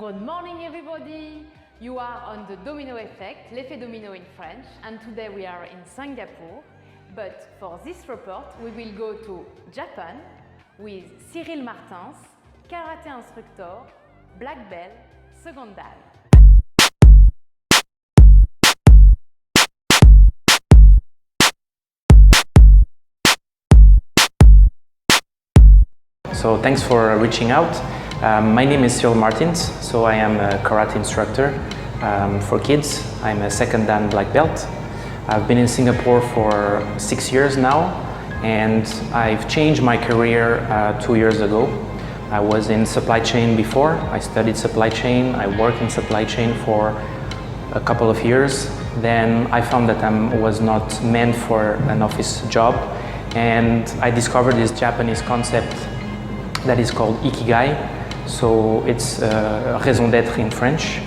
Good morning everybody! You are on the domino effect, l'effet domino in French, and today we are in Singapore. But for this report, we will go to Japan with Cyril Martins, karaté instructor, black belt, second dan. So thanks for reaching out. My name is Cyril Martins, so I am a karate instructor for kids. I'm a second dan black belt. I've been in Singapore for 6 years now, and I've changed my career 2 years ago. I was in supply chain before. I studied supply chain. I worked in supply chain for a couple of years. Then I found that I was not meant for an office job, and I discovered this Japanese concept that is called IKIGAI. So it's raison d'être in French,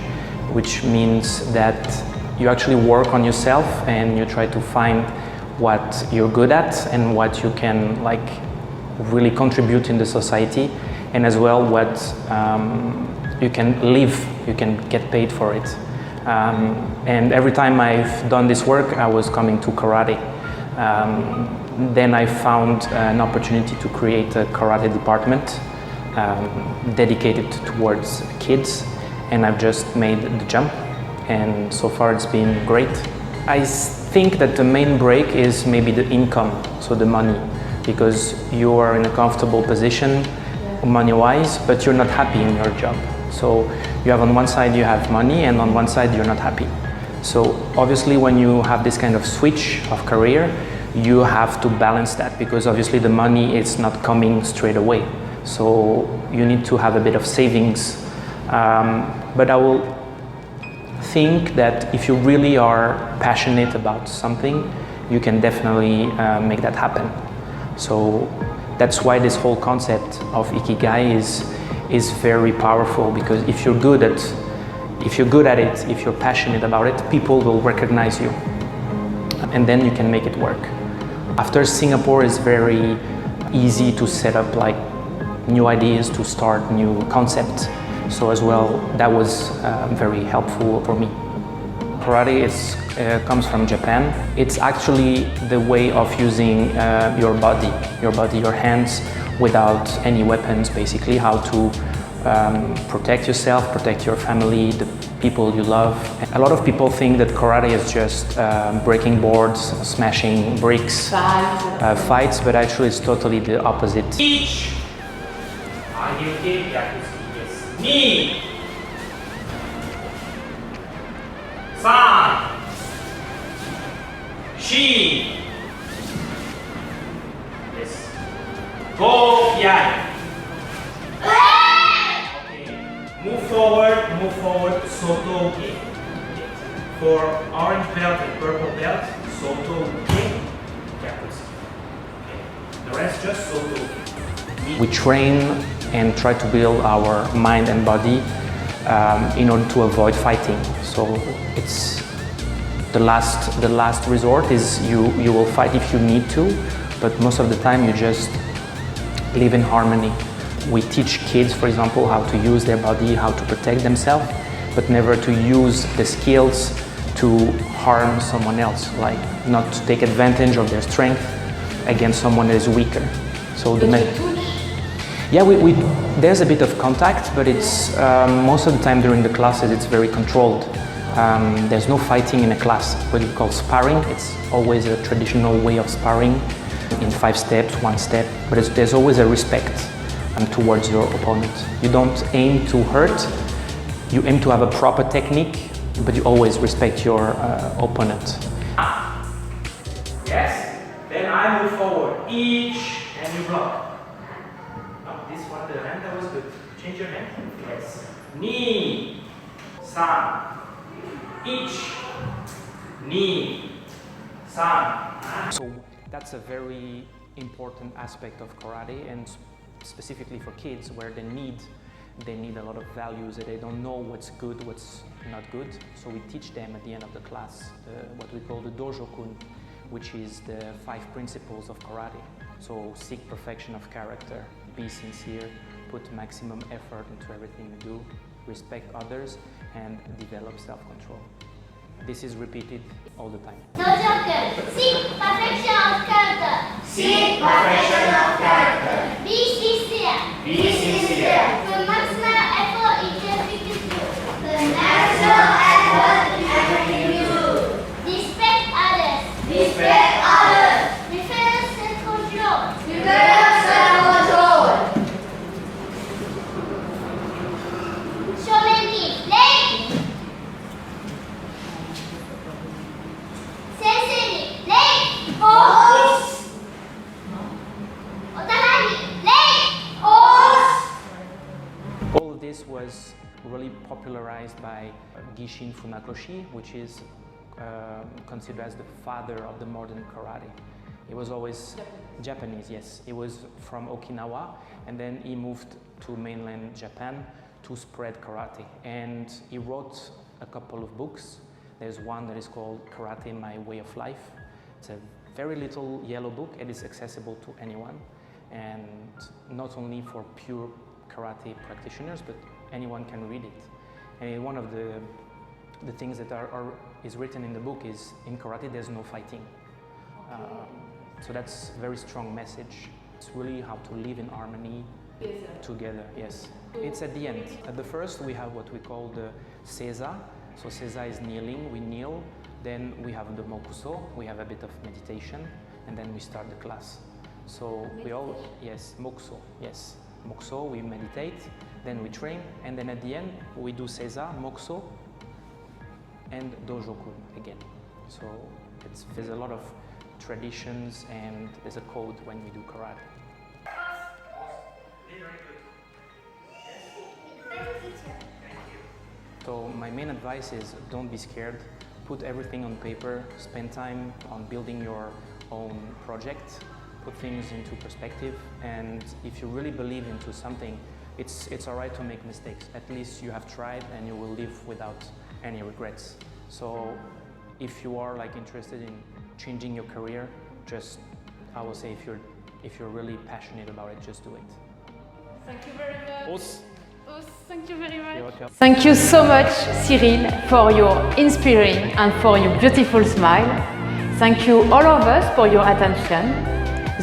which means that you actually work on yourself and you try to find what you're good at and what you can really contribute in the society, and as well what you can live, you can get paid for it. And every time I've done this work, I was coming to karate. Then I found an opportunity to create a karate department dedicated towards kids, and I've just made the jump, and so far it's been great. I think that the main break is maybe the income, so the money, because you are in a comfortable position money-wise, but you're not happy in your job. So you have on one side you have money, and on one side you're not happy. So obviously when you have this kind of switch of career, you have to balance that, because obviously the money is not coming straight away. So you need to have a bit of savings. But I will think that if you really are passionate about something, you can definitely make that happen. So that's why this whole concept of Ikigai is very powerful, because if you're good at it, if you're passionate about it, people will recognize you, and then you can make it work. After Singapore, it's very easy to set up new ideas, to start new concepts. So as well, that was very helpful for me. Karate comes from Japan. It's actually the way of using your body, your hands, without any weapons, basically, how to protect yourself, protect your family, the people you love. A lot of people think that karate is just breaking boards, smashing bricks, fights, but actually it's totally the opposite. Each. Ni. San. Shi. Yes. Go, yai. Move forward, soto ge. For orange belt and purple belt, soto ge. The rest just soto ge. We train and try to build our mind and body in order to avoid fighting. So it's the last resort is you will fight if you need to, but most of the time you just live in harmony. We teach kids, for example, how to use their body, how to protect themselves, but never to use the skills to harm someone else, like not to take advantage of their strength against someone that is weaker. So there's a bit of contact, but it's most of the time during the classes it's very controlled. There's no fighting in a class. What we call sparring, it's always a traditional way of sparring in 5 steps, 1 step, but there's always a respect towards your opponent. You don't aim to hurt, you aim to have a proper technique, but you always respect your opponent. Yes, then I move forward, each, and you block. This one, the hand, that was good. Change your hand. Yes. Ni, san, each, ni, san. So that's a very important aspect of karate, and specifically for kids, where they need a lot of values, that they don't know what's good, what's not good. So we teach them at the end of the class what we call the Dōjō, which is the 5 principles of karate. So seek perfection of character, be sincere, put maximum effort into everything you do, respect others, and develop self-control. This is repeated all the time. Dōjō, seek perfection of character. Seek perfection of character. Be sincere. Be sincere. Put maximum effort in everything you do. The natural effort in everything you do. Respect others. Respect others. Develop self-control. Develop self-control. Show them give. Leg. Sensei, leg. Pose. Otanagi, leg. Pose. All of this was really popularized by Gichin Funakoshi, which is considered as the father of the modern karate. He was always Japanese, yes. He was from Okinawa, and then he moved to mainland Japan to spread karate. And he wrote a couple of books. There's one that is called Karate, My Way of Life. It's a very little yellow book, and it's accessible to anyone. And not only for pure karate practitioners, but anyone can read it. And one of the things that is written in the book is, in karate there's no fighting. So that's a very strong message. It's really how to live in harmony together, yes. It's at the end. At the first we have what we call the seiza. So seiza is kneeling, we kneel. Then we have the mokuso, we have a bit of meditation, and then we start the class. So we all, yes, mokuso, yes. Mokuso, we meditate, then we train, and then at the end we do seiza, mokuso, and Dōjō again. So there's a lot of traditions, and there's a code when we do karate. So my main advice is don't be scared, put everything on paper, spend time on building your own project, put things into perspective, and if you really believe into something, it's alright to make mistakes. At least you have tried and you will live without any regrets. So if you are interested in changing your career, just, I will say, if you're really passionate about it, just do it. Thank you very much. Thank you very much. You're welcome. Thank you so much, Cyril, for your inspiring and for your beautiful smile. Thank you all of us for your attention.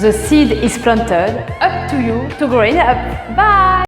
The seed is planted, up to you to grow it up. Bye!